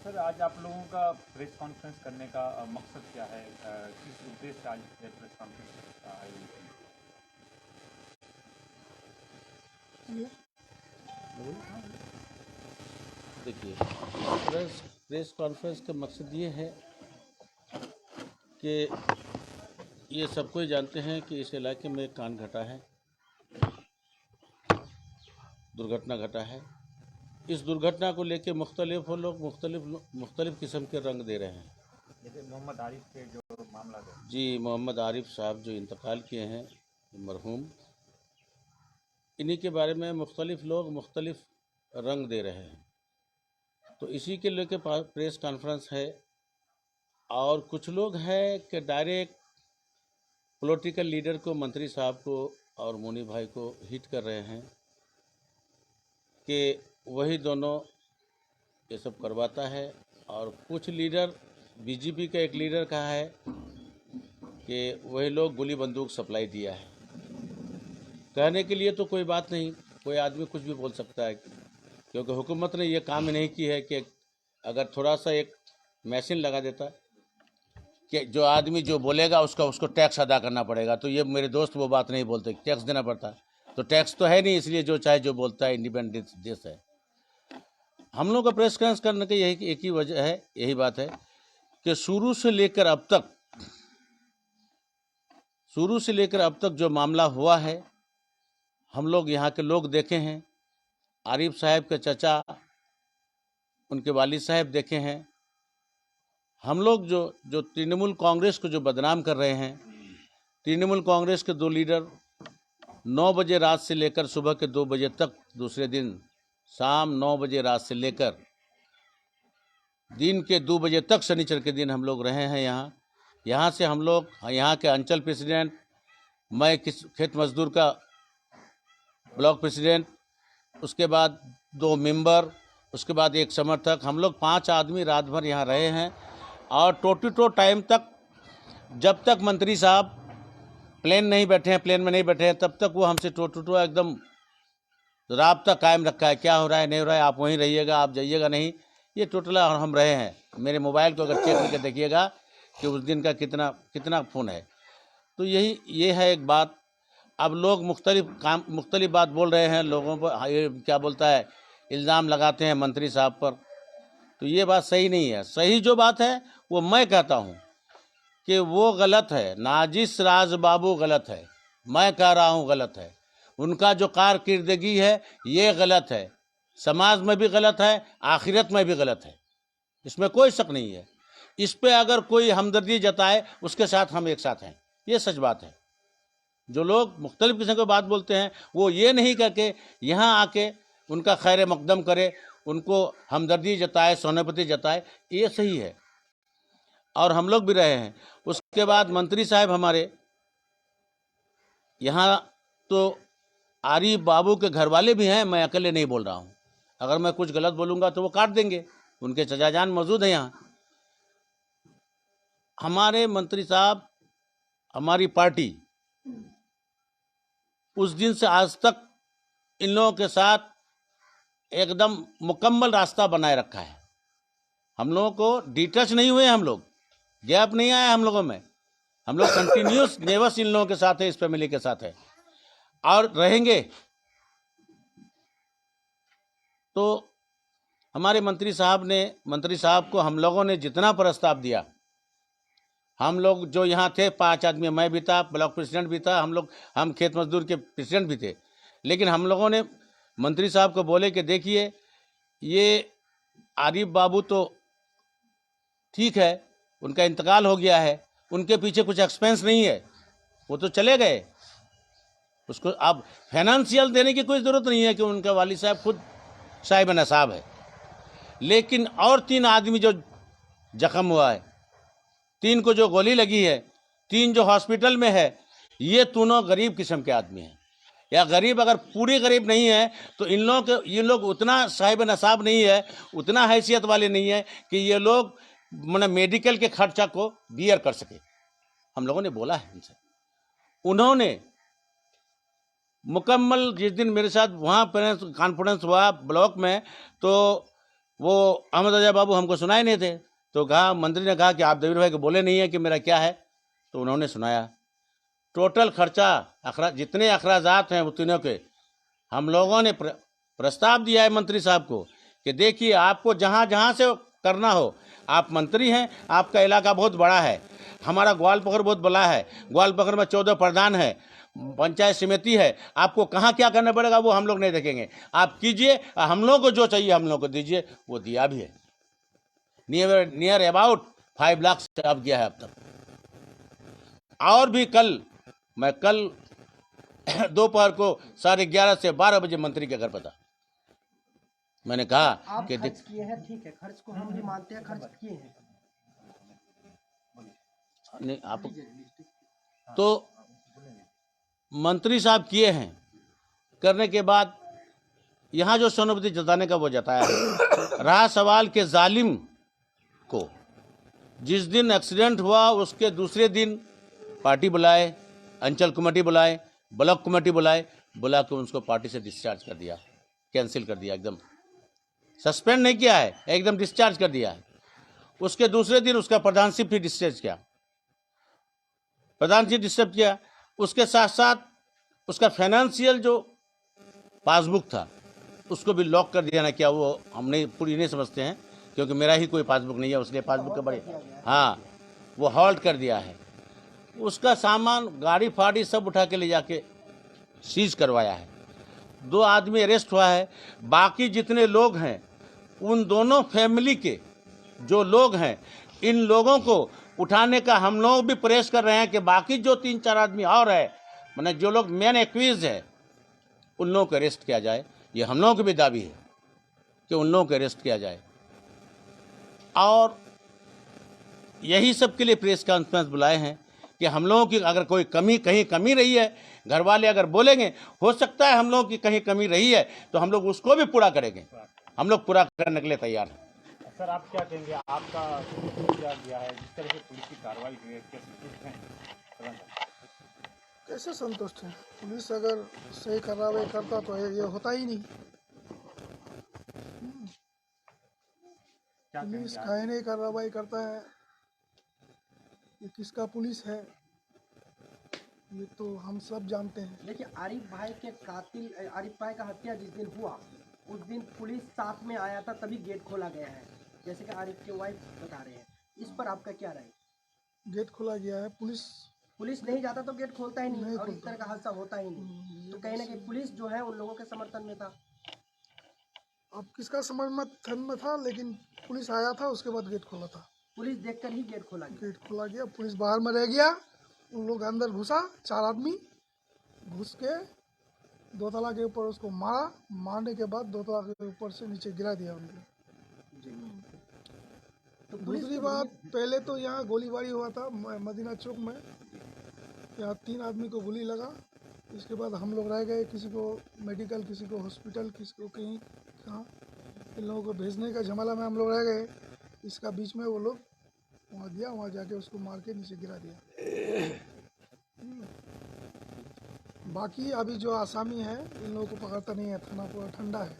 Sir, आज आप लोगों का प्रेस कॉन्फ्रेंस करने का मकसद क्या है? किस उद्देश्य से आज ये प्रेस कॉन्फ्रेंस का आयोजन किया? देखिए, प्रेस कॉन्फ्रेंस का मकसद ये है कि ये सबको ही जानते हैं कि इस इलाके में एक कांड घटा है, दुर्घटना घटा है। इस दुर्घटना को लेकर मुख्तलिफ लोग मुख्तलिफ किस्म के रंग दे रहे हैं। जैसे मोहम्मद आरिफ के जो मामला है। जी, मोहम्मद आरिफ साहब जो इंतकाल किए हैं, मरहूम, इन्हीं के बारे में मुख्तलिफ लोग मुख्तलिफ रंग दे रहे हैं। तो इसी के लेके प्रेस कॉन्फ्रेंस है। और कुछ लोग हैं कि डायरेक्ट पॉलिटिकल लीडर को, मंत्री साहब को और मोनी भाई को हिट कर रहे हैं कि वही दोनों ये सब करवाता है। और कुछ लीडर, बीजेपी का एक लीडर कहा है कि वही लोग गोली बंदूक सप्लाई दिया है। कहने के लिए तो कोई बात नहीं, कोई आदमी कुछ भी बोल सकता है, क्योंकि हुकूमत ने ये काम नहीं की है कि अगर थोड़ा सा एक मशीन लगा देता कि जो आदमी जो बोलेगा उसको टैक्स अदा करना पड़ेगा, तो ये मेरे दोस्त वो बात नहीं बोलते, टैक्स देना पड़ता है। तो टैक्स तो है नहीं, इसलिए जो चाहे जो बोलता है, इंडिपेंडेंट देश है। हम लोग का प्रेस कॉन्फ्रेंस करने की यही एक ही वजह है, यही बात है कि शुरू से लेकर अब तक जो मामला हुआ है, हम लोग यहाँ के लोग देखे हैं। आरिफ साहब के चचा, उनके वालिद साहब देखे हैं। हम लोग जो तृणमूल कांग्रेस को जो बदनाम कर रहे हैं, तृणमूल कांग्रेस के दो लीडर 9 बजे रात से लेकर सुबह के 2 बजे तक, दूसरे दिन शाम 9 बजे रात से लेकर दिन के 2 बजे तक शनिचर के दिन हम लोग रहे हैं यहाँ से हम लोग, यहाँ के अंचल प्रेसिडेंट, मैं खेत मजदूर का ब्लॉक प्रेसिडेंट, उसके बाद 2 मेंबर, उसके बाद एक समर्थक, हम लोग 5 आदमी रात भर यहाँ रहे हैं। और टो टाइम तक, जब तक मंत्री साहब प्लेन में नहीं बैठे हैं, तब तक वो हमसे टो एकदम राब्ता कायम रखा है, क्या हो रहा है नहीं हो रहा है, आप वहीं रहिएगा, आप जाइएगा नहीं। ये टोटला हम रहे हैं। मेरे मोबाइल को अगर चेक करके देखिएगा कि उस दिन का कितना फ़ोन है। तो ये है एक बात। अब लोग मुख्तलिफ बात बोल रहे हैं, लोगों पर ये क्या बोलता है, इल्ज़ाम लगाते हैं मंत्री साहब पर। तो ये बात सही नहीं है। सही जो बात है वो मैं कहता हूँ कि वो गलत है। नाजिस राज बाबू गलत है, मैं कह रहा हूँ गलत है। उनका जो कारकिर्दगी है ये गलत है, समाज में भी गलत है, आखिरत में भी गलत है, इसमें कोई शक नहीं है। इस पे अगर कोई हमदर्दी जताए, उसके साथ हम एक साथ हैं, ये सच बात है। जो लोग मुख्तलिफ किस्म की बात बोलते हैं, वो ये नहीं करके यहाँ आके उनका खैर मकदम करे, उनको हमदर्दी जताए, सहानुभूति जताए, ये सही है। और हम लोग भी रहे हैं। उसके बाद मंत्री साहब हमारे यहाँ, तो आरिफ बाबू के घर वाले भी हैं, मैं अकेले नहीं बोल रहा हूँ। अगर मैं कुछ गलत बोलूँगा तो वो काट देंगे, उनके चचा जान मौजूद हैं यहाँ। हमारे मंत्री साहब, हमारी पार्टी उस दिन से आज तक इन लोगों के साथ एकदम मुकम्मल रास्ता बनाए रखा है। हम लोगों को डिटच नहीं हुए, हम लोग गैप नहीं आया हम लोगों में। हम लोग कंटिन्यूस नेवस इन लोगों के साथ है, इस फैमिली के साथ है और रहेंगे। तो हमारे मंत्री साहब को हम लोगों ने जितना प्रस्ताव दिया, हम लोग जो यहाँ थे 5 आदमी, मैं भी था, ब्लॉक प्रेसिडेंट भी था, हम खेत मजदूर के प्रेसिडेंट भी थे। लेकिन हम लोगों ने मंत्री साहब को बोले कि देखिए, ये आरिफ बाबू तो ठीक है, उनका इंतकाल हो गया है, उनके पीछे कुछ एक्सपेंस नहीं है, वो तो चले गए। उसको अब फाइनेंशियल देने की कोई ज़रूरत नहीं है कि उनका वालिद साहब खुद साहिब नसाब है। लेकिन और 3 आदमी जो जख्म हुआ है, 3 को जो गोली लगी है, 3 जो हॉस्पिटल में है, ये तीनों गरीब किस्म के आदमी हैं। या गरीब, अगर पूरे गरीब नहीं है तो ये लोग उतना साहिब नसाब नहीं है, उतना हैसियत वाले नहीं है कि ये लोग मतलब मेडिकल के खर्चा को बियर कर सके। हम लोगों ने बोला है उनसे, उन्होंने मुकम्मल, जिस दिन मेरे साथ वहाँ पेरेंट्स कॉन्फ्रेंस हुआ ब्लॉक में, तो वो अहमद रजा बाबू हमको सुनाए नहीं थे, तो कहा, मंत्री ने कहा कि आप देवीर भाई को बोले नहीं है कि मेरा क्या है, तो उन्होंने सुनाया। टोटल खर्चा जितने अखराजात हैं तीनों के हम लोगों ने प्रस्ताव दिया है मंत्री साहब को कि देखिए आपको जहाँ जहाँ से करना हो, आप मंत्री हैं, आपका इलाका बहुत बड़ा है, हमारा ग्वालपखर बहुत बड़ा है, ग्वालपखर में 14 प्रधान है, पंचायत समिति है, आपको कहाँ क्या करना पड़ेगा वो हम लोग नहीं देखेंगे, आप कीजिए, हम लोग को जो चाहिए हम लोग को दीजिए। वो दिया भी है, नियर अबाउट 5 लाख से अब गया है अब तक। और भी मैं कल दोपहर को 11:30 से 12 बजे मंत्री के घर पर था। मैंने कहा आप कि खर्च किए हैं, ठीक है, खर्च को हम भी मानते हैं, खर्च किए हैं। नहीं, आप तो मंत्री साहब किए हैं, करने के बाद यहाँ जो सहानुभूति जताने का वो जताया है। रहा सवाल के जालिम को जिस दिन एक्सीडेंट हुआ उसके दूसरे दिन पार्टी बुलाए, अंचल कमेटी बुलाए, ब्लॉक कमेटी बुला के उसको पार्टी से डिस्चार्ज कर दिया, कैंसिल कर दिया, एकदम सस्पेंड नहीं किया है, एकदम डिस्चार्ज कर दिया है। उसके दूसरे दिन उसका प्रधानशिप भी डिस्चार्ज किया, प्रधानशिप डिस्टर्ब किया। उसके साथ साथ उसका फाइनेंशियल जो पासबुक था उसको भी लॉक कर दिया ना, क्या वो हम नहीं पूरी नहीं समझते हैं, क्योंकि मेरा ही कोई पासबुक नहीं है, उसलिए पासबुक का बड़े हाँ वो हॉल्ट कर दिया है। उसका सामान गाड़ी फाड़ी सब उठा के ले जाके सीज करवाया है। 2 आदमी अरेस्ट हुआ है। बाकी जितने लोग हैं उन दोनों फैमिली के जो लोग हैं, इन लोगों को उठाने का हम लोग भी प्रयास कर रहे हैं कि बाकी जो 3-4 आदमी और है, मैंने जो लोग मेन एक्यूज है, उन लोगों को अरेस्ट किया जाए। ये हम लोगों की भी दावी है कि उन लोगों को अरेस्ट किया जाए। और यही सब के लिए प्रेस कॉन्फ्रेंस बुलाए हैं कि हम लोगों की अगर कोई कहीं कमी रही है, घर वाले अगर बोलेंगे, हो सकता है हम लोगों की कहीं कमी रही है तो हम लोग उसको भी पूरा करेंगे, हम लोग पूरा करने के लिए तैयार हैं। सर आप क्या कहेंगे, आपका क्या गया है जिस तरह से पुलिस की कार्रवाई हुई है, क्या संतुष्ट हैं? कैसे संतुष्ट है? पुलिस अगर सही कार्रवाई करता तो ये होता ही नहीं। क्या पुलिस कहेंगे काहे नहीं कार्रवाई करता है? ये किसका पुलिस है ये तो हम सब जानते हैं। देखिए, आरिफ भाई के कातिल, आरिफ भाई का हत्या जिस दिन हुआ उस दिन पुलिस साथ में आया था, तभी गेट खोला गया है, जैसे कि आरिफ के वाइफ बता रहे हैं। इस पर आपका क्या राय? गेट खोला गया है, पुलिस नहीं जाता तो गेट खोलता ही नहीं, नहीं और इस खोलता। तरह का हादसा होता ही नहीं। तो कहीं ना कहीं पुलिस जो है उन लोगों के समर्थन में था। अब किसका समर्थन में था, लेकिन पुलिस आया था, उसके बाद गेट खोला था। पुलिस देखकर ही गेट खोला गया। गेट खोला गया, पुलिस बाहर में रह गया, उन लोग अंदर घुसा, 4 आदमी घुस के 2 तला के ऊपर उसको मारा, मारने के बाद 2 तला के ऊपर से नीचे गिरा दिया उनको। तो पुलिस दूसरी बात, पहले तो यहाँ गोलीबारी हुआ था मदीना चौक में, यहाँ 3 आदमी को गोली लगा। इसके बाद हम लोग रह गए, किसी को मेडिकल, किसी को हॉस्पिटल, किसी को कहीं कहाँ, इन लोगों को भेजने का झमेला में हम लोग रह गए। इसका बीच में वो लोग वहाँ गया, वहाँ जाके उसको मार के नीचे गिरा दिया। बाकी अभी जो आसामी है इन लोगों को पकड़ता नहीं है, थाना पूरा ठंडा है।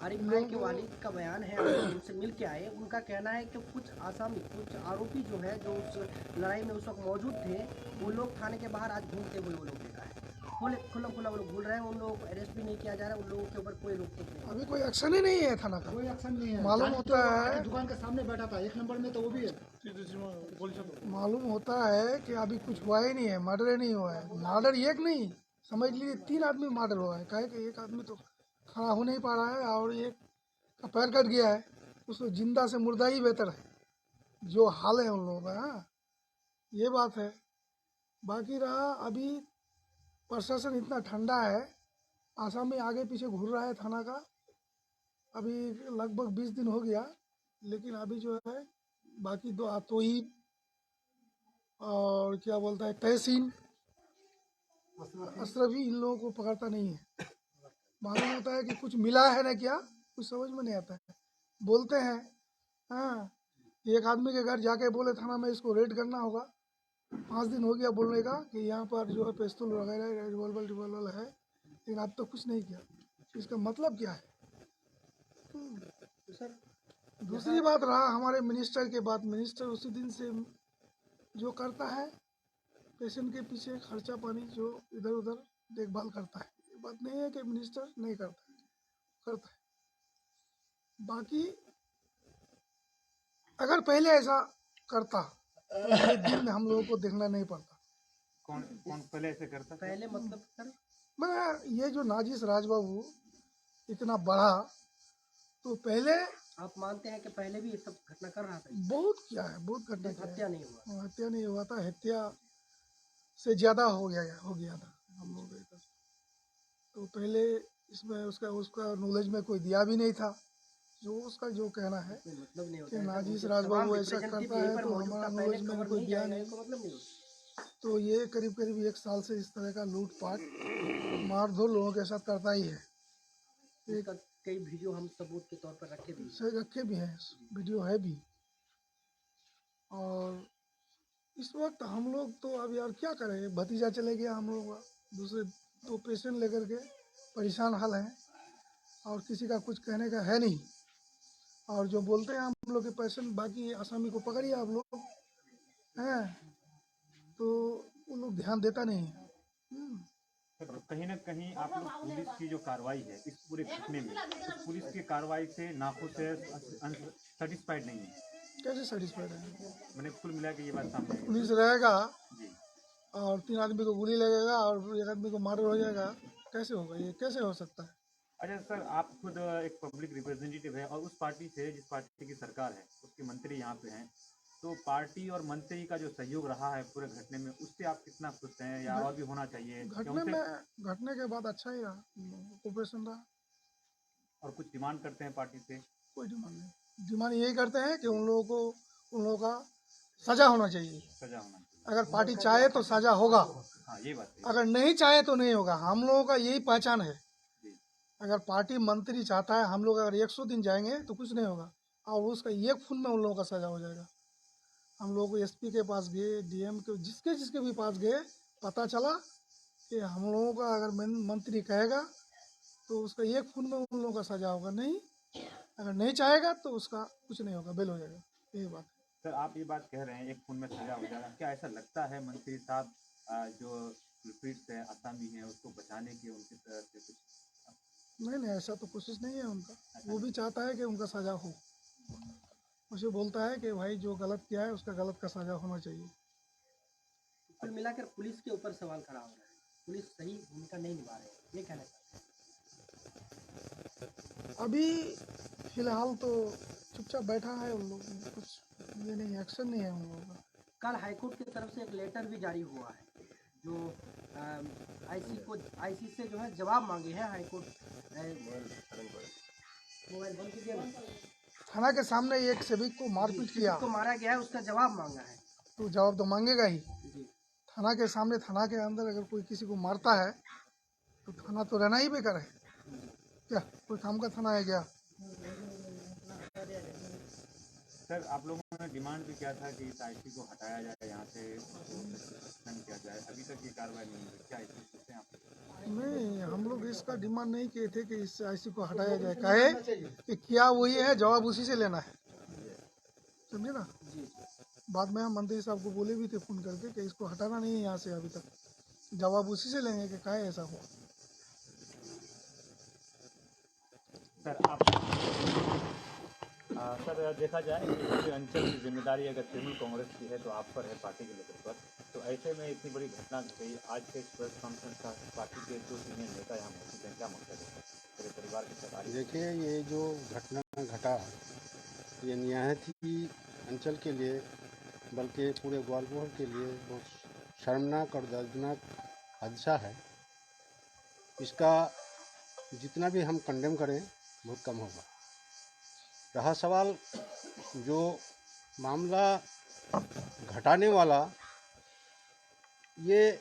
आरिफ भाई के वालिद का बयान है, हम लोग उनसे मिल के आए, उनका कहना है कि कुछ आसामी, कुछ आरोपी जो है जो उस लड़ाई में उस वक्त मौजूद थे, वो लोग थाने के बाहर आज घूमते हुए वो लोग देखा है, खुला वो लोग घूम रहे हैं, उन लोगों को अरेस्ट भी नहीं किया जा रहा है, उन लोगों के ऊपर कोई रोक टोक नहीं। अभी कोई एक्शन ही नहीं है थाना का, कोई एक्शन नहीं है। मालूम होता है, दुकान के सामने बैठा था 1 नंबर में, तो वो भी है। मालूम होता है कि अभी कुछ हुआ ही नहीं है, मर्डर ही नहीं हुआ है। मर्डर एक नहीं, समझ लीजिए 3 आदमी मर्डर हुआ है। काहे कि एक आदमी तो खड़ा हो नहीं पा रहा है और एक का पैर कट गया है, उसको जिंदा से मुर्दा ही बेहतर है, जो हाल है उन लोगों का। हाँ, ये बात है। बाकी रहा, अभी प्रशासन इतना ठंडा है, आसामी आगे पीछे घूर रहा है थाना का। अभी लगभग 20 दिन हो गया, लेकिन अभी जो है बाकी 2 आतोही और क्या बोलता है तहसीन अशरफी, इन लोगों को पकड़ता नहीं है। मालूम होता है कि कुछ मिला है ना, क्या कुछ समझ में नहीं आता है। बोलते हैं, हाँ, एक आदमी के घर जाके बोले थाना में इसको रेड करना होगा, 5 दिन हो गया बोलने का कि यहाँ पर जो है पिस्तौल वगैरह रिवॉल्वर है, लेकिन अब तो कुछ नहीं किया। इसका मतलब क्या है? तो सर दूसरी बात रहा हमारे मिनिस्टर के बाद, मिनिस्टर उसी दिन से जो करता है पेशेंट के पीछे खर्चा पानी जो इधर उधर देखभाल करता है, ये बात नहीं है कि मिनिस्टर नहीं करता है, करता है। बाकी अगर पहले ऐसा करता तो ये दिन हम लोगों को देखना नहीं पड़ता। कौन कौन पहले ऐसे करता था? पहले मतलब सर मैं ये जो नाजिस राजबाबू इतना बढ़ा, तो पहले आप मानते हैं कि पहले भी ये सब घटना कर रहा था, बहुत किया है, बहुत घटना किया है। हत्या नहीं हुआ? हत्या नहीं हुआ था, हत्या से ज़्यादा हो गया था हम लोग के इधर। तो पहले इसमें उसका उसका नॉलेज में कोई दिया भी नहीं था, जो उसका जो कहना है कोई मतलब नहीं कि होता है। नाजिस जब राजबाबू तमाम ऐसा रिप्रेजेंटेटिव करता यहीं है पर तो मौजूद हमारा था, पहले नॉलेज में खबर कोई नहीं दिया जाएगा, नहीं। इसका मतलब नहीं होता। तो ये करीब करीब 1 साल से इस तरह का लूटपाट मारधोल लोगों के साथ करता ही है। इसका कई वीडियो हम सबूत के तौर पर रखे भी हैं। से रखे भी हैं, वीडियो है भी। और इस वक्त हम लोग तो अब यार क्या करें, भतीजा चले गया हम लोग का, दूसरे तो पेशेंट लेकर के परेशान हाल हैं और किसी का कुछ कहने का है नहीं। और जो बोलते हैं हम लोग के पेशेंट, बाकी आसामी को पकड़िए आप लोग हैं, तो वो लोग ध्यान देता नहीं है। सर, कहीं ना कहीं आप लोग पुलिस की जो कार्रवाई है इस पूरे घटने में, तो पुलिस की कार्रवाई से नाखुश है, सेटिस्फाइड नहीं है? कैसे सेटिस्फाइड है? मैंने कुल मिला के ये बात सामने आई है। पुलिस रहेगा जी। और 3 आदमी को गोली लगेगा और 1 आदमी को मर्डर हो जाएगा, कैसे होगा? ये कैसे हो सकता है? अच्छा सर, आप खुद एक पब्लिक रिप्रेजेंटेटिव है और उस पार्टी से जिस पार्टी की सरकार है उसके मंत्री यहाँ पे हैं, तो पार्टी और मंत्री का जो सहयोग रहा है पूरे घटने में, उससे आप कितना खुश हैं या और भी होना चाहिए? घटने के बाद अच्छा ही रहा, कोऑपरेशन रहा। और कुछ डिमांड करते हैं पार्टी से? कोई डिमांड नहीं, डिमांड यही करते हैं कि उन लोगों का सजा होना चाहिए। सजा होना चाहिए। अगर पार्टी चाहे तो सजा होगा, हाँ ये बात है। अगर नहीं चाहे तो नहीं होगा। हम लोगों का यही पहचान है। जी। अगर पार्टी मंत्री चाहता है, हम लोग अगर 100 दिन जाएंगे तो कुछ नहीं होगा, और उसका एक खून में उन लोगों का सजा हो जाएगा। हम लोग एसपी के पास गए, डीएम के, जिसके भी पास गए, पता चला कि हम लोगों का अगर मंत्री कहेगा तो उसका एक खून में उन लोगों का सजा होगा, नहीं अगर नहीं चाहेगा तो उसका कुछ नहीं होगा, बेल हो जाएगा। यही बात है। सर, आप ये बात कह रहे हैं एक खून में सजा हो जाएगा, क्या ऐसा लगता है मंत्री साहब जो पीड़ित है, आसामी है, उसको बचाने की उनकी तरफ से कुछ? नहीं, ऐसा तो कोशिश नहीं है उनका। वो भी चाहता है कि उनका सजा हो, उसे बोलता है कि भाई जो गलत किया है उसका गलत का सजा होना चाहिए। कुल मिलाकर पुलिस के ऊपर सवाल खड़ा हो रहा है, पुलिस सही भूमिका नहीं निभा रही है, ये कहना चाहते हैं। अभी फिलहाल तो चुपचाप बैठा है उन लोग, कुछ ये नहीं, एक्शन नहीं है उन लोगों का। कल हाईकोर्ट की तरफ से एक लेटर भी जारी हुआ है, जो आईसी से जो है जवाब मांगे हैं हाईकोर्ट। मोबाइल बंद कीजिए ना। थाना के सामने एक सेविक को मारपीट किया, को मारा गया है, उसका जवाब मांगा है। तो जवाब तो मांगेगा ही। जी। थाना के सामने, थाना के अंदर अगर कोई किसी को मारता है तो थाना तो रहना ही बेकार है क्या? कोई काम का थाना है क्या? सर, आप लोगों ने डिमांड भी किया था कि इस आईसी को हटाया जाए यहाँ से, सस्पेंड किया जाए, अभी तक ये कार्रवाई नहीं हुई, क्या इसमें सोचते हैं आप? नहीं, हम लोग इसका डिमांड नहीं किए थे कि इस आईसी को हटाया जाए, कहे कि क्या वही है, जवाब उसी से लेना है, समझे ना। बाद में हम मंत्री साहब को बोले भी थे फ़ोन करके कि इसको हटाना नहीं है यहाँ से, अभी तक जवाब उसी से लेंगे कि काहे ऐसा हुआ। सर, सर देखा जाए कि पूरे अंचल की जिम्मेदारी अगर तृणमूल कांग्रेस की है तो आप पर है, पार्टी के लेवल पर, तो ऐसे में इतनी बड़ी घटना घट गई, आज के प्रेस कॉन्फ्रेंस का पार्टी के जो सीनियर नेता यहाँ मौजूद हैं, क्या मकसद है पूरे परिवार के साथ? देखिए, ये जो घटना घटा ये निहायत ही अंचल के लिए, बल्कि पूरे ग्वालियर के लिए बहुत शर्मनाक और दर्दनाक हादसा है। इसका जितना भी हम कंडेम करें बहुत कम होगा। रहा सवाल जो मामला घटाने वाला, ये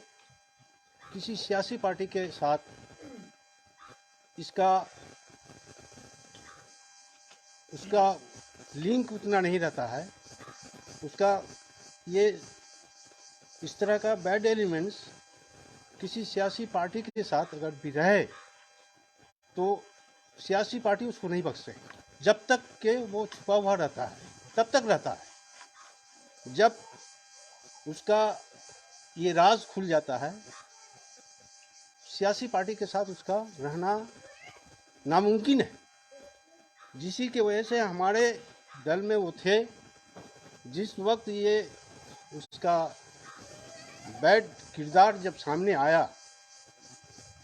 किसी सियासी पार्टी के साथ उसका लिंक उतना नहीं रहता है। उसका ये इस तरह का बैड एलिमेंट्स किसी सियासी पार्टी के साथ अगर भी रहे तो सियासी पार्टी उसको नहीं बख्शे। जब तक के वो छुपा हुआ रहता है तब तक रहता है। जब उसका ये राज खुल जाता है, सियासी पार्टी के साथ उसका रहना नामुमकिन है। जिसी की वजह से हमारे दल में वो थे, जिस वक्त ये उसका बैड किरदार जब सामने आया,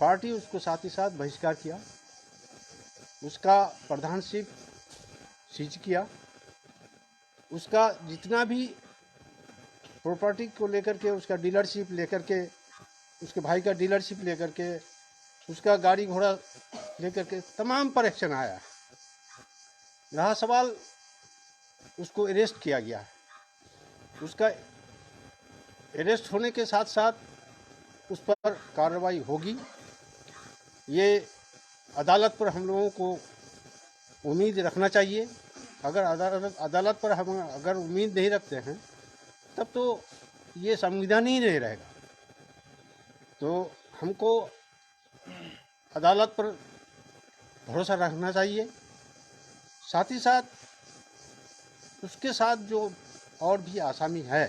पार्टी उसको साथ ही साथ बहिष्कार किया, उसका प्रधानशिप सीज किया, उसका जितना भी प्रॉपर्टी को लेकर के, उसका डीलरशिप लेकर के, उसके भाई का डीलरशिप लेकर के, उसका गाड़ी घोड़ा लेकर के तमाम पर एक्शन आया। रहा सवाल, उसको अरेस्ट किया गया है। उसका अरेस्ट होने के साथ साथ उस पर कार्रवाई होगी। ये अदालत पर हम लोगों को उम्मीद रखना चाहिए। अगर अदालत पर हम अगर उम्मीद नहीं रखते हैं तब तो ये संविधान ही नहीं रहेगा। तो हमको अदालत पर भरोसा रखना चाहिए। साथ ही साथ उसके साथ जो और भी आसामी है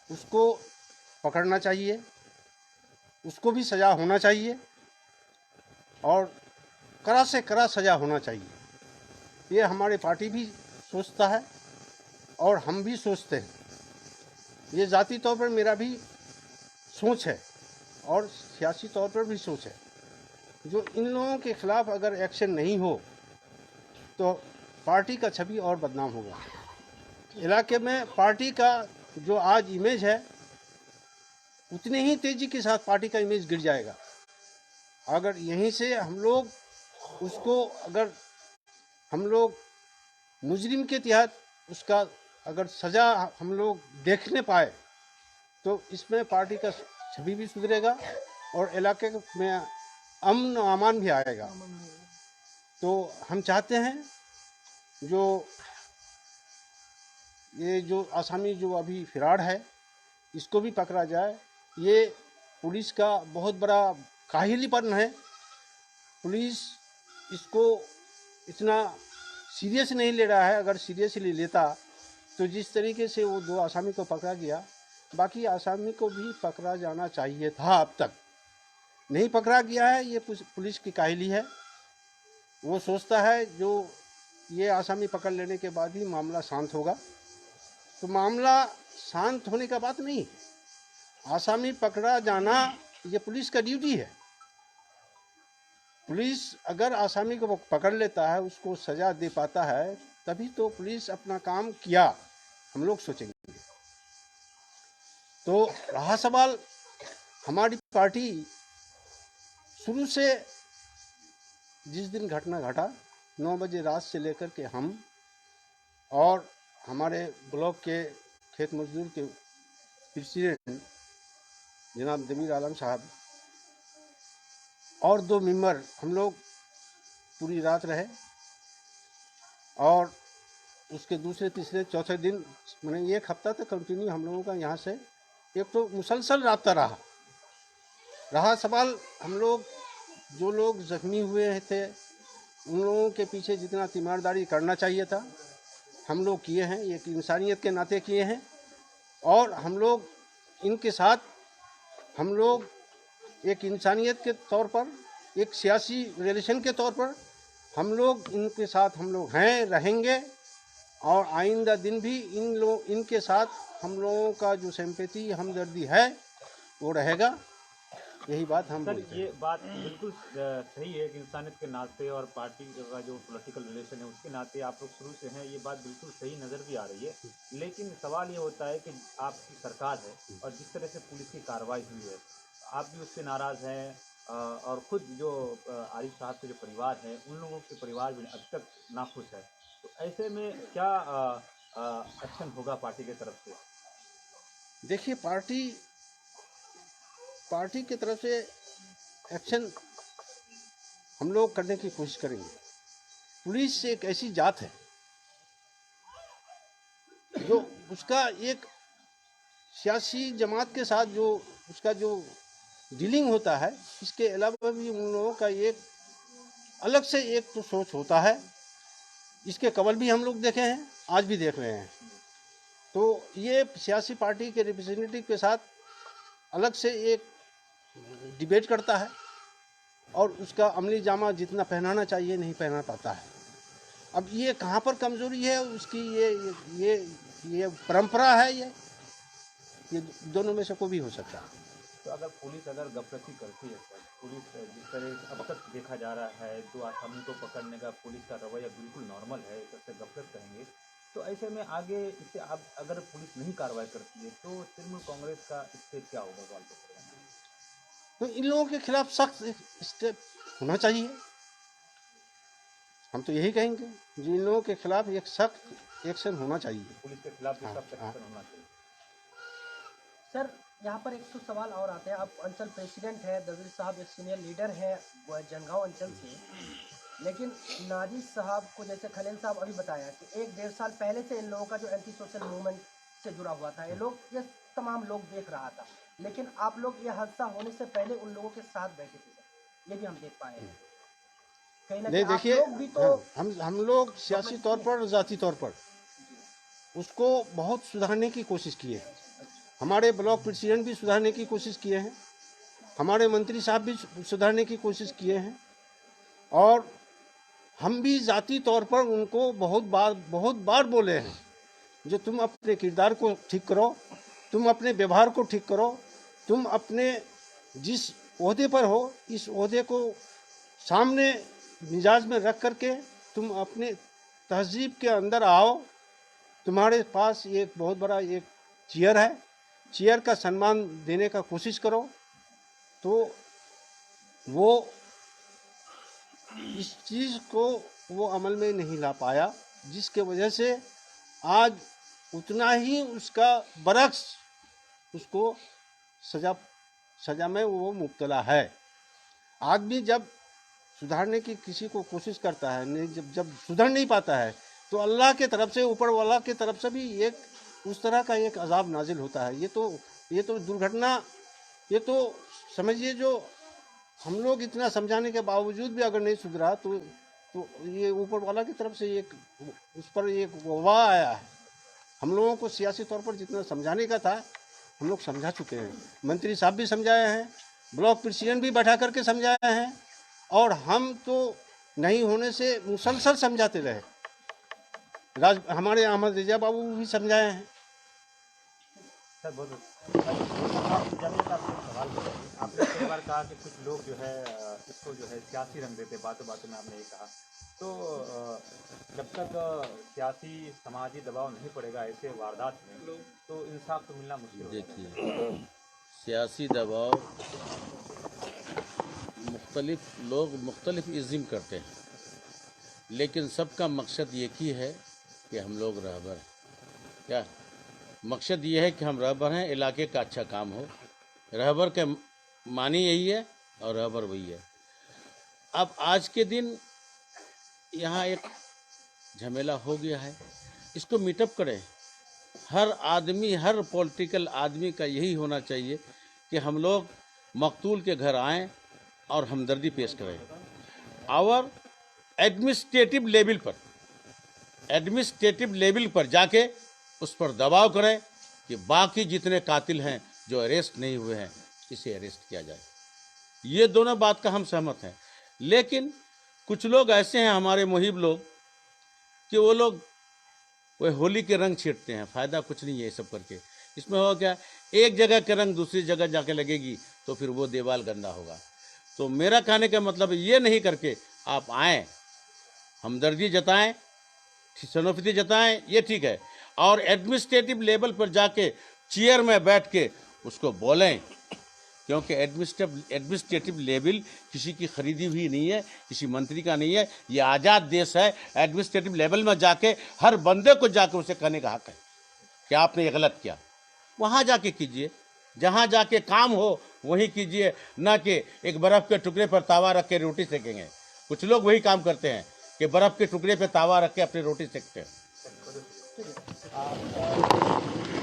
उसको पकड़ना चाहिए, उसको भी सज़ा होना चाहिए और कड़ा से कड़ा सज़ा होना चाहिए। ये हमारी पार्टी भी सोचता है और हम भी सोचते हैं। ये ज़ाती तौर पर मेरा भी सोच है और सियासी तौर पर भी सोच है। जो इन लोगों के खिलाफ अगर एक्शन नहीं हो तो पार्टी का छवि और बदनाम होगा। इलाके में पार्टी का जो आज इमेज है उतनी ही तेज़ी के साथ पार्टी का इमेज गिर जाएगा। अगर यहीं से हम लोग उसको, अगर हम लोग मुजरिम के तहत उसका अगर सज़ा हम लोग देखने पाए तो इसमें पार्टी का छवि भी सुधरेगा और इलाके में अमन अमान भी आएगा। तो हम चाहते हैं ये जो आसामी जो अभी फिराड है इसको भी पकड़ा जाए। ये पुलिस का बहुत बड़ा काहिलीपन है। पुलिस इसको इतना सीरियस नहीं ले रहा है। अगर सीरियसली लेता तो जिस तरीके से वो 2 आसामी को पकड़ा गया, बाकी आसामी को भी पकड़ा जाना चाहिए था। अब तक नहीं पकड़ा गया है। ये पुलिस की काहिली है। वो सोचता है जो ये आसामी पकड़ लेने के बाद ही मामला शांत होगा। तो मामला शांत होने का बात नहीं है। आसामी पकड़ा जाना ये पुलिस का ड्यूटी है। पुलिस अगर आसामी को पकड़ लेता है, उसको सज़ा दे पाता है, तभी तो पुलिस अपना काम किया, हम लोग सोचेंगे। तो रहा सवाल, हमारी पार्टी शुरू से जिस दिन घटना घटा 9 बजे रात से लेकर के हम और हमारे ब्लॉक के खेत मजदूर के प्रेसिडेंट जनाब दबीर आलम साहब और 2 मेंबर, हम लोग पूरी रात रहे और उसके दूसरे तीसरे चौथे दिन मैंने 1 हफ्ता तक कंटिन्यू हम लोगों का यहाँ से एक तो मुसलसल रास्ता रहा सवाल, हम लोग जो लोग जख्मी हुए थे उन लोगों के पीछे जितना तीमारदारी करना चाहिए था हम लोग किए हैं। एक इंसानियत के नाते किए हैं और हम लोग इनके साथ, हम लोग एक इंसानियत के तौर पर, एक सियासी रिलेशन के तौर पर हम लोग इनके साथ हम लोग हैं, रहेंगे और आइंदा दिन भी इनके साथ हम लोगों का जो सिंपैथी, हमदर्दी है वो रहेगा। यही बात हम सर, ये बात बिल्कुल सही है कि इंसानियत के नाते और पार्टी का जो पॉलिटिकल रिलेशन है उसके नाते आप लोग शुरू से हैं, ये बात बिल्कुल सही नज़र भी आ रही है। लेकिन सवाल ये होता है कि आपकी सरकार है और जिस तरह से पुलिस की कार्रवाई हुई है आप भी उससे नाराज़ हैं और ख़ुद जो आरिफ साहब के जो परिवार है उन लोगों के परिवार भी अब तक नाखुश है। तो ऐसे में क्या एक्शन होगा पार्टी की तरफ से? देखिए, पार्टी की तरफ से एक्शन हम लोग करने की कोशिश करेंगे। पुलिस एक ऐसी जात है जो उसका एक सियासी जमात के साथ जो उसका जो डीलिंग होता है, इसके अलावा भी उन लोगों का एक अलग से एक तो सोच होता है। इसके कबल भी हम लोग देखे हैं, आज भी देख रहे हैं। तो ये सियासी पार्टी के रिप्रेजेंटेटिव के साथ अलग से एक डिबेट करता है और उसका अमली जामा जितना पहनाना चाहिए नहीं पहना पाता है। अब ये कहाँ पर कमजोरी है उसकी, ये परंपरा है, ये दोनों में से कोई भी हो सकता है। तो अगर पुलिस अगर गफलती करती है सर, पुलिस जिस तरह अब तक देखा जा रहा है, तो आसामी को पकड़ने का पुलिस का रवैया बिल्कुल नॉर्मल है, सबसे गफलत कहेंगे, तो ऐसे में आगे इससे अब अगर पुलिस नहीं कार्रवाई करती है तो तृणमूल कांग्रेस का स्टेप क्या होगा सवाल तो तो इन लोगों के खिलाफ सख्त स्टेप होना चाहिए। हम तो यही कहेंगे, जो इन लोगों के खिलाफ एक सख्त एक्शन होना चाहिए। पुलिस के खिलाफ हाँ, सख्त हाँ। एक्शन होना चाहिए। सर यहाँ पर एक तो सवाल और आते हैं, आप अंचल प्रेसिडेंट है, दरवेश साहब एक सीनियर लीडर है जनगांव अंचल से, लेकिन नाजिर साहब को जैसे खलील साहब अभी बताया कि 1-1.5 साल पहले से इन लोगों का जो एंटी सोशल मूवमेंट से जुड़ा हुआ था, ये तमाम लोग देख रहा था, लेकिन आप लोग ये हादसा होने से पहले उन लोगों के साथ बैठे थे सर, ये भी हम देख पाए हैं। कहीं ना नहीं कहीं आप देखिए, लोग भी तो हम लोग सियासी तौर पर और जाती तौर पर उसको बहुत सुधारने की कोशिश किए हैं। हमारे ब्लॉक प्रेसिडेंट भी सुधारने की कोशिश किए हैं, हमारे मंत्री साहब भी सुधारने की कोशिश किए हैं, और हम भी जाती तौर पर उनको बहुत बार बोले हैं, जो तुम अपने किरदार को ठीक करो, तुम अपने व्यवहार को ठीक करो, तुम अपने जिस ओहदे पर हो इस ओहदे को सामने मिजाज में रख करके तुम अपने तहजीब के अंदर आओ। तुम्हारे पास एक बहुत बड़ा एक चेयर है, चेयर का सम्मान देने का कोशिश करो। तो वो इस चीज़ को वो अमल में नहीं ला पाया, जिसके वजह से आज उतना ही उसका बरक्स उसको सजा में वो मुब्तला है। आदमी जब सुधारने की किसी को कोशिश करता है, नहीं जब सुधर नहीं पाता है, तो अल्लाह के तरफ से, ऊपर वाला के तरफ से भी एक उस तरह का एक अजाब नाजिल होता है। ये तो दुर्घटना, ये तो समझिए, जो हम लोग इतना समझाने के बावजूद भी अगर नहीं सुधरा तो ये ऊपर वाला की तरफ से एक उस पर एक वबा आया है। हम लोगों को सियासी तौर पर जितना समझाने का था हम लोग समझा चुके हैं, मंत्री साहब भी समझाए हैं, ब्लॉक प्रेसिडेंट भी बैठा करके समझाए हैं, और हम तो नहीं होने से मुसलसल समझाते रहे। हमारे अहमद रिजा बाबू भी समझाए हैं। सर बहुत जब आपसे सवाल करें, आपने कई बार कहा कि कुछ लोग जो है इसको जो है सियासी रंग देते, बातों बातों में आपने ये कहा, तो जब तक सियासी समाजी दबाव नहीं पड़ेगा ऐसे वारदात में, तो इंसाफ तो मिलना मुश्किल होगा। देखिए, सियासी दबाव मुख्तलिफ लोग मुख्तलिफ इज़्म करते हैं, लेकिन सबका मकसद एक ही है कि हम लोग रहबर हैं। क्या मकसद ये है कि हम रहबर हैं, इलाके का अच्छा काम हो। रहबर के मानी यही है और रहबर वही है। अब आज के दिन यहाँ एक झमेला हो गया है, इसको मीटअप करें। हर आदमी, हर पॉलिटिकल आदमी का यही होना चाहिए कि हम लोग मकतूल के घर आएं और हमदर्दी पेश करें। और एडमिनिस्ट्रेटिव लेवल पर जाके उस पर दबाव करें कि बाकी जितने कातिल हैं जो अरेस्ट नहीं हुए हैं, इसे अरेस्ट किया जाए। ये दोनों बात का हम सहमत हैं। लेकिन कुछ लोग ऐसे हैं, हमारे मुहिब लोग, कि वो लोग होली के रंग छींटते हैं। फ़ायदा कुछ नहीं है ये सब करके। इसमें हो क्या, एक जगह के रंग दूसरी जगह जाके लगेगी तो फिर वो दीवार गंदा होगा। तो मेरा कहने का मतलब ये नहीं करके आप आएँ, हमदर्दी जताएं, सनोफिती जताएं, ये ठीक है। और एडमिनिस्ट्रेटिव लेवल पर जाके चेयर में बैठ के उसको बोलें, क्योंकि एडमिनिस्ट्रेटिव लेवल किसी की खरीदी हुई नहीं है, किसी मंत्री का नहीं है। ये आज़ाद देश है। एडमिनिस्ट्रेटिव लेवल में जाके हर बंदे को जाके उसे कहने का हक है कि आपने ये गलत किया। वहाँ जाके कीजिए, जहाँ जाके काम हो वहीं कीजिए, ना कि एक बर्फ़ के टुकड़े पर तावा रख के रोटी सेकेंगे। कुछ लोग वही काम करते हैं कि बर्फ़ के टुकड़े पर तावा रख के अपनी रोटी सेकते हैं।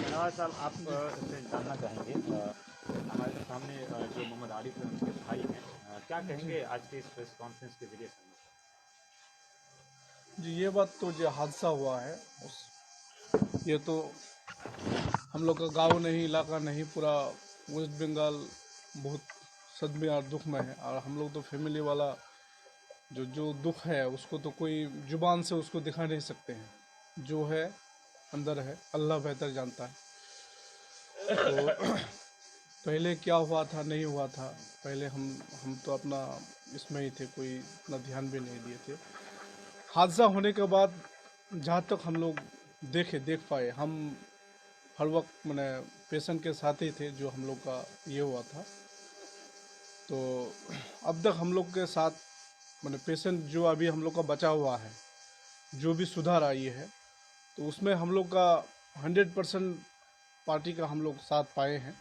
नवाज साहब, आप से जानना चाहेंगे, हमारे सामने जो मोहम्मद आरिफ हैं उनके भाई हैं, क्या कहेंगे आज के इस प्रेस कॉन्फ्रेंस के जरिए? जी ये बात तो जो हादसा हुआ है ये तो हम लोग का गांव नहीं, इलाका नहीं, पूरा वेस्ट बंगाल बहुत सदमे और दुख में है। और हम लोग तो फैमिली वाला जो दुख है उसको तो कोई जुबान से उसको दिखा नहीं सकते हैं। जो है अंदर है, अल्लाह बेहतर जानता है। तो पहले क्या हुआ था नहीं हुआ था, पहले हम तो अपना इसमें ही थे, कोई इतना ध्यान भी नहीं दिए थे। हादसा होने के बाद जहाँ तक हम लोग देख पाए, हम हर वक्त मैंने पेशेंट के साथ ही थे जो हम लोग का ये हुआ था। तो अब तक हम लोग के साथ मैंने पेशेंट जो अभी हम लोग का बचा हुआ है, जो भी सुधार आई है, तो उसमें हम लोग का 100% पार्टी का हम लोग साथ पाए हैं।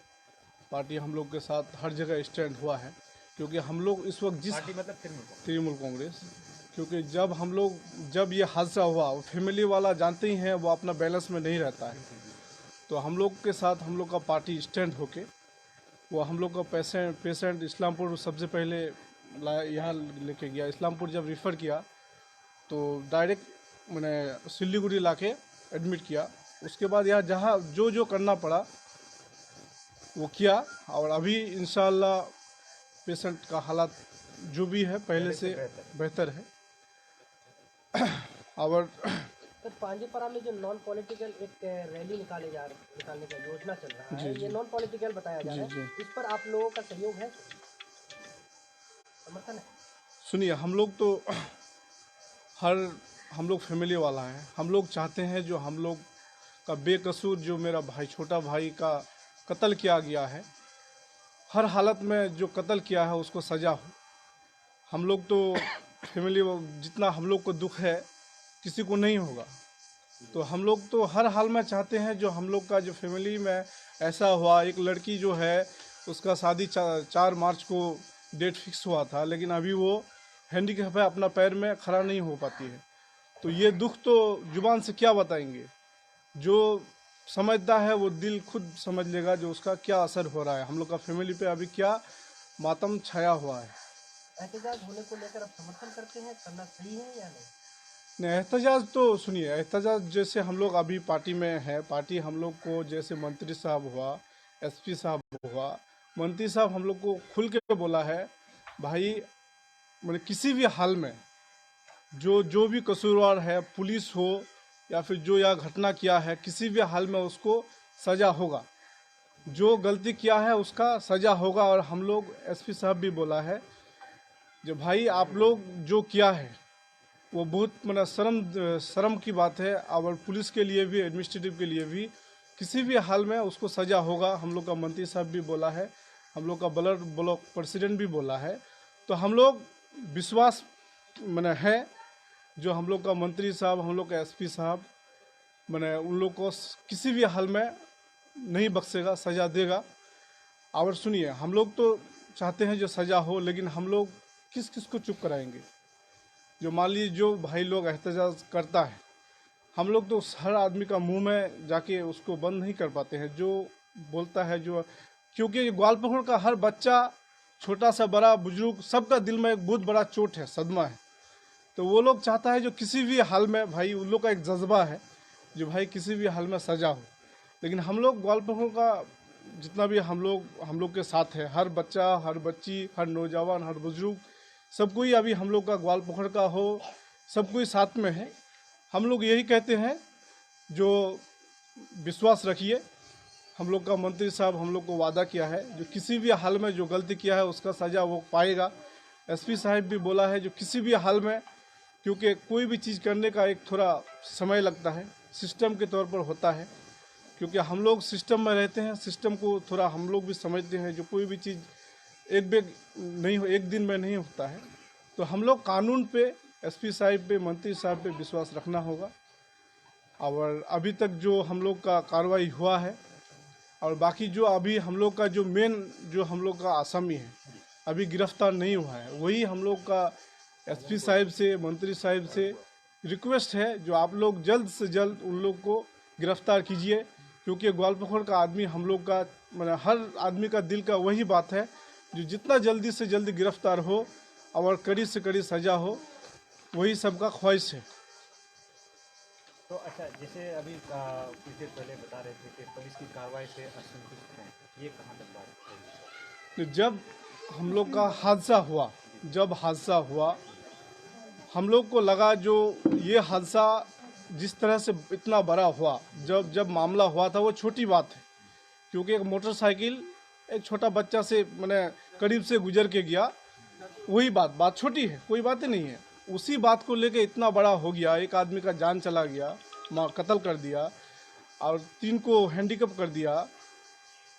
पार्टी हम लोग के साथ हर जगह स्टैंड हुआ है, क्योंकि हम लोग इस वक्त जिस पार्टी मतलब तृणमूल कांग्रेस, क्योंकि जब ये हादसा हुआ, वो फैमिली वाला जानते ही हैं, वो अपना बैलेंस में नहीं रहता है। तो हम लोग के साथ हम लोग का पार्टी स्टैंड होके वो हम लोग का पेशेंट इस्लामपुर सबसे पहले यहाँ लेके गया। इस्लामपुर जब रेफ़र किया तो डायरेक्ट मैंने सिलीगुड़ी लाके एडमिट किया। उसके बाद यहाँ जहाँ जो करना पड़ा वो किया, और अभी इंशाअल्लाह पेशेंट का हालात जो भी है पहले से बेहतर है। और तो पांजेपरा में जो नॉन पॉलिटिकल एक रैली निकालने का योजना चल रहा है, ये नॉन पॉलिटिकल बताया जा रहा है, इस पर आप लोगों का सहयोग है, समर्थन है? सुनिए, हम लोग फैमिली वाला है। हम लोग चाहते हैं जो हम लोग का बेकसूर जो मेरा भाई, छोटा भाई का कत्ल किया गया है, हर हालत में जो कत्ल किया है उसको सज़ा हो। हम लोग तो फैमिली, जितना हम लोग को दुख है किसी को नहीं होगा, तो हम लोग तो हर हाल में चाहते हैं जो हम लोग का जो फैमिली में ऐसा हुआ। एक लड़की जो है उसका शादी 4 मार्च को डेट फिक्स हुआ था, लेकिन अभी वो हैंडीकैप है, अपना पैर में खड़ा नहीं हो पाती है। तो ये दुख तो जुबान से क्या बताएंगे। जो समझता है वो दिल खुद समझ लेगा जो उसका क्या असर हो रहा है। हम लोग का फैमिली पे अभी क्या मातम छाया हुआ है। एहतजाज होने को लेकर आप समर्थन करते हैं, करना सही है या नहीं? नहीं, एहतजाज तो सुनिए, एहतजाज जैसे हम लोग अभी पार्टी में है, पार्टी हम लोग को जैसे मंत्री साहब हुआ, एसपी साहब हुआ, मंत्री साहब हम लोग को खुल के बोला है भाई, मैंने किसी भी हाल में जो भी कसूरवार है, पुलिस हो या फिर जो यह घटना किया है, किसी भी हाल में उसको सज़ा होगा। जो गलती किया है उसका सज़ा होगा। और हम लोग एसपी साहब भी बोला है जो भाई आप लोग जो किया है वो बहुत मतलब शर्म की बात है। और पुलिस के लिए भी, एडमिनिस्ट्रेटिव के लिए भी, किसी भी हाल में उसको सज़ा होगा। हम लोग का मंत्री साहब भी बोला है, हम लोग का ब्लॉक प्रेसिडेंट भी बोला है। तो हम लोग विश्वास मैंने है जो हम लोग का मंत्री साहब, हम लोग का एसपी साहब मैंने उन लोग को किसी भी हाल में नहीं बख्शेगा, सज़ा देगा। और सुनिए, हम लोग तो चाहते हैं जो सज़ा हो, लेकिन हम लोग किस को चुप कराएंगे। जो मान लीजिए जो भाई लोग एहतजाज करता है, हम लोग तो हर आदमी का मुंह में जाके उसको बंद नहीं कर पाते हैं जो बोलता है। जो क्योंकि ग्वालपखड़ का हर बच्चा, छोटा सा बड़ा बुजुर्ग, सबका दिल में एक बहुत बड़ा चोट है, सदमा है। तो वो लोग चाहता है जो किसी भी हाल में, भाई उन लोग का एक जज्बा है जो भाई किसी भी हाल में सजा हो। लेकिन हम लोग ग्वालपखड़ का जितना भी हम लोग के साथ है, हर बच्चा, हर बच्ची, हर नौजवान, हर बुजुर्ग, सब कोई अभी हम लोग का ग्वालपखड़ का हो, सब कोई साथ में है। हम लोग यही कहते हैं जो विश्वास रखिए। हम लोग का मंत्री साहब हम लोग को वादा किया है जो किसी भी हाल में जो गलती किया है उसका सज़ा वो पाएगा। एसपी साहब भी बोला है जो किसी भी हाल में, क्योंकि कोई भी चीज़ करने का एक थोड़ा समय लगता है, सिस्टम के तौर पर होता है। क्योंकि हम लोग सिस्टम में रहते हैं, सिस्टम को थोड़ा हम लोग भी समझते हैं। जो कोई भी चीज़ एक दिन में नहीं होता है। तो हम लोग कानून पे, एसपी साहब पे, मंत्री साहब पे विश्वास रखना होगा। और अभी तक जो हम लोग का कार्रवाई हुआ है, और बाकी जो अभी हम लोग का जो मेन जो हम लोग का आसामी है अभी गिरफ्तार नहीं हुआ है, वही हम लोग का एसपी साहब से, मंत्री साहब से रिक्वेस्ट है जो आप लोग जल्द से जल्द उन लोग को गिरफ्तार कीजिए। क्योंकि ग्वालपखड़ का आदमी हम लोग का, मतलब हर आदमी का दिल का वही बात है जो जितना जल्दी से जल्दी गिरफ्तार हो और कड़ी से कड़ी सज़ा हो, वही सबका ख्वाहिश है। तो अच्छा, जैसे अभी कुछ देर पहले बता रहे थे कि पुलिस की कार्रवाई से असंतुष्ट हैं, ये कहाँ तक बात है? तो जब हम लोग का हादसा हुआ, हम लोग को लगा जो ये हादसा जिस तरह से इतना बड़ा हुआ, जब मामला हुआ था वो छोटी बात है, क्योंकि एक मोटरसाइकिल एक छोटा बच्चा से मैंने करीब से गुजर के गया, वही बात छोटी है, कोई बात ही नहीं है। उसी बात को लेके इतना बड़ा हो गया, एक आदमी का जान चला गया, कत्ल कर दिया और 3 को हैंडीकैप कर दिया।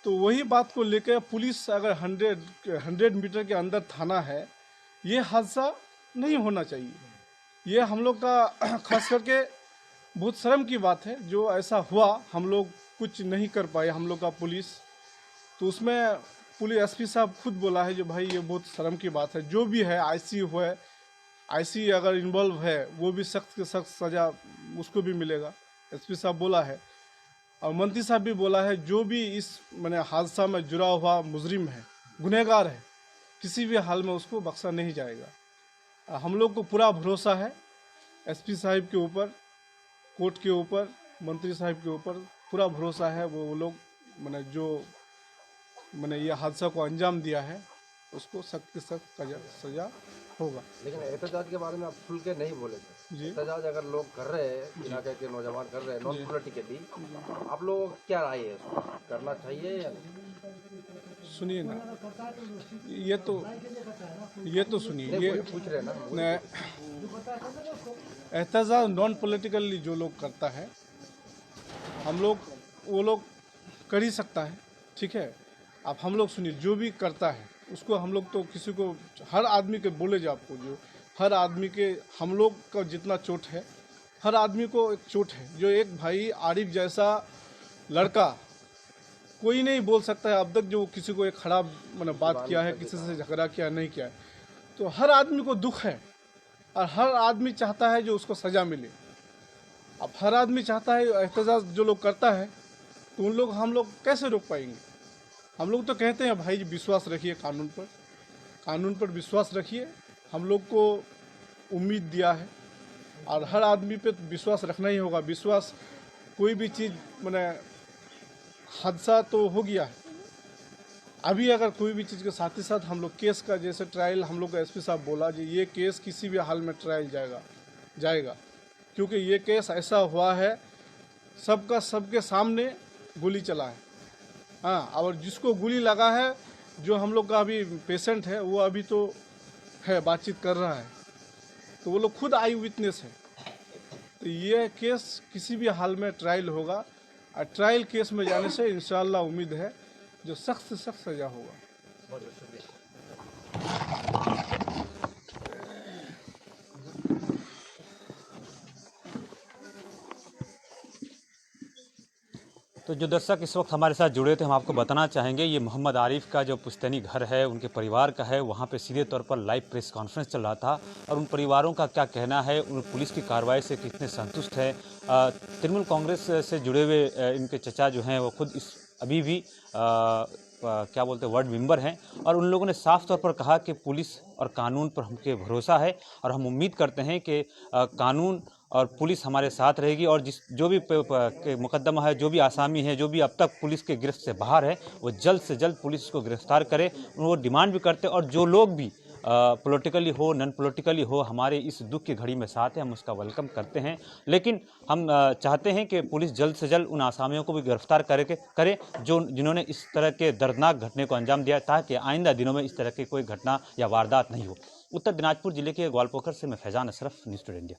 तो वही बात को लेकर पुलिस अगर 100 मीटर के अंदर थाना है, ये हादसा नहीं होना चाहिए। ये हम लोग का खास करके बहुत शर्म की बात है जो ऐसा हुआ, हम लोग कुछ नहीं कर पाए, हम लोग का पुलिस। तो उसमें पुलिस एसपी साहब खुद बोला है जो भाई ये बहुत शर्म की बात है, जो भी है आईसी अगर इन्वॉल्व है वो भी सख्त से सख्त सज़ा उसको भी मिलेगा, एसपी साहब बोला है। और मंत्री साहब भी बोला है जो भी इस मैंने हादसा में जुड़ा हुआ मुजरिम है, गुनहगार है, किसी भी हाल में उसको बख्शा नहीं जाएगा। हम लोग को पूरा भरोसा है एसपी साहब के ऊपर, कोर्ट के ऊपर, मंत्री साहब के ऊपर पूरा भरोसा है। वो लोग मैंने ये हादसा को अंजाम दिया है, उसको सख्त से सख्त सजा होगा। लेकिन एहतजाज के बारे में आप खुल के नहीं बोले थे। जी, एहतजाज अगर लोग कर रहे हैं, इलाके के नौजवान कर रहे हैं, नॉन पॉलिटिकली, आप लोगों को क्या राय है, करना चाहिए या नहीं? सुनिए ना, ये तो सुनिए, ये पूछ रहे हैं ना। एहतजाज नॉन पॉलिटिकली जो लोग करता है, वो लोग कर ही सकता है, ठीक है। अब हम लोग सुनिए, जो भी करता है उसको हम लोग तो किसी को, हर आदमी के बोले जो आपको, जो हर आदमी के, हम लोग का जितना चोट है, हर आदमी को एक चोट है। जो एक भाई आरिफ जैसा लड़का, कोई नहीं बोल सकता है अब तक जो किसी को एक खराब बात किया है, किसी से झगड़ा किया नहीं किया है। तो हर आदमी को दुख है और हर आदमी चाहता है जो उसको सज़ा मिले। अब हर आदमी चाहता है, एहतजाज जो लोग करता है तो हम लोग कैसे रोक पाएंगे? हम लोग तो कहते हैं भाई विश्वास रखिए कानून पर विश्वास रखिए। हम लोग को उम्मीद दिया है और हर आदमी पे विश्वास रखना ही होगा। विश्वास, कोई भी चीज़ हादसा तो हो गया है, अभी अगर कोई भी चीज़ के साथ ही साथ हम लोग केस का, जैसे ट्रायल, हम लोग का एसपी साहब बोला जी ये केस किसी भी हाल में ट्रायल जाएगा, क्योंकि ये केस ऐसा हुआ है सबके सामने गोली चला है। हाँ, और जिसको गोली लगा है, जो हम लोग का अभी पेशेंट है, वो अभी तो है, बातचीत कर रहा है, तो वो लोग खुद आई विटनेस है। तो ये केस किसी भी हाल में ट्रायल होगा और ट्रायल केस में जाने से इंशाअल्लाह उम्मीद है जो सख्त से सख्त सजा होगा। बहुत बहुत शुक्रिया। तो जो दर्शक इस वक्त हमारे साथ जुड़े थे, हम आपको बताना चाहेंगे ये मोहम्मद आरिफ का जो पुश्तैनी घर है, उनके परिवार का है, वहाँ पे सीधे तौर पर लाइव प्रेस कॉन्फ्रेंस चल रहा था और उन परिवारों का क्या कहना है, उन पुलिस की कार्रवाई से कितने संतुष्ट है। तृणमूल कांग्रेस से जुड़े हुए इनके चचा जो हैं वो खुद अभी भी क्या बोलते हैं वर्ड मेंबर हैं और उन लोगों ने साफ तौर पर कहा कि पुलिस और कानून पर हमके भरोसा है और हम उम्मीद करते हैं कि कानून और पुलिस हमारे साथ रहेगी और जो भी मुकदमा है, जो भी आसामी है, जो भी अब तक पुलिस के गिरफ्त से बाहर है, वो जल्द से जल्द पुलिस को गिरफ्तार करे। वो डिमांड भी करते हैं और जो लोग भी पॉलिटिकली हो, नॉन पॉलिटिकली हो, हमारे इस दुख की घड़ी में साथ है, हम उसका वेलकम करते हैं। लेकिन हम चाहते हैं कि पुलिस जल्द से जल्द उन आसामियों को भी गिरफ्तार करे जिन्होंने इस तरह के दर्दनाक घटने को अंजाम दिया, ताकि आइंदा दिनों में इस तरह की कोई घटना या वारदात नहीं हो। उत्तर दिनाजपुर जिले के ग्वालपोखर से मैं Faizan Ashraf, news today India.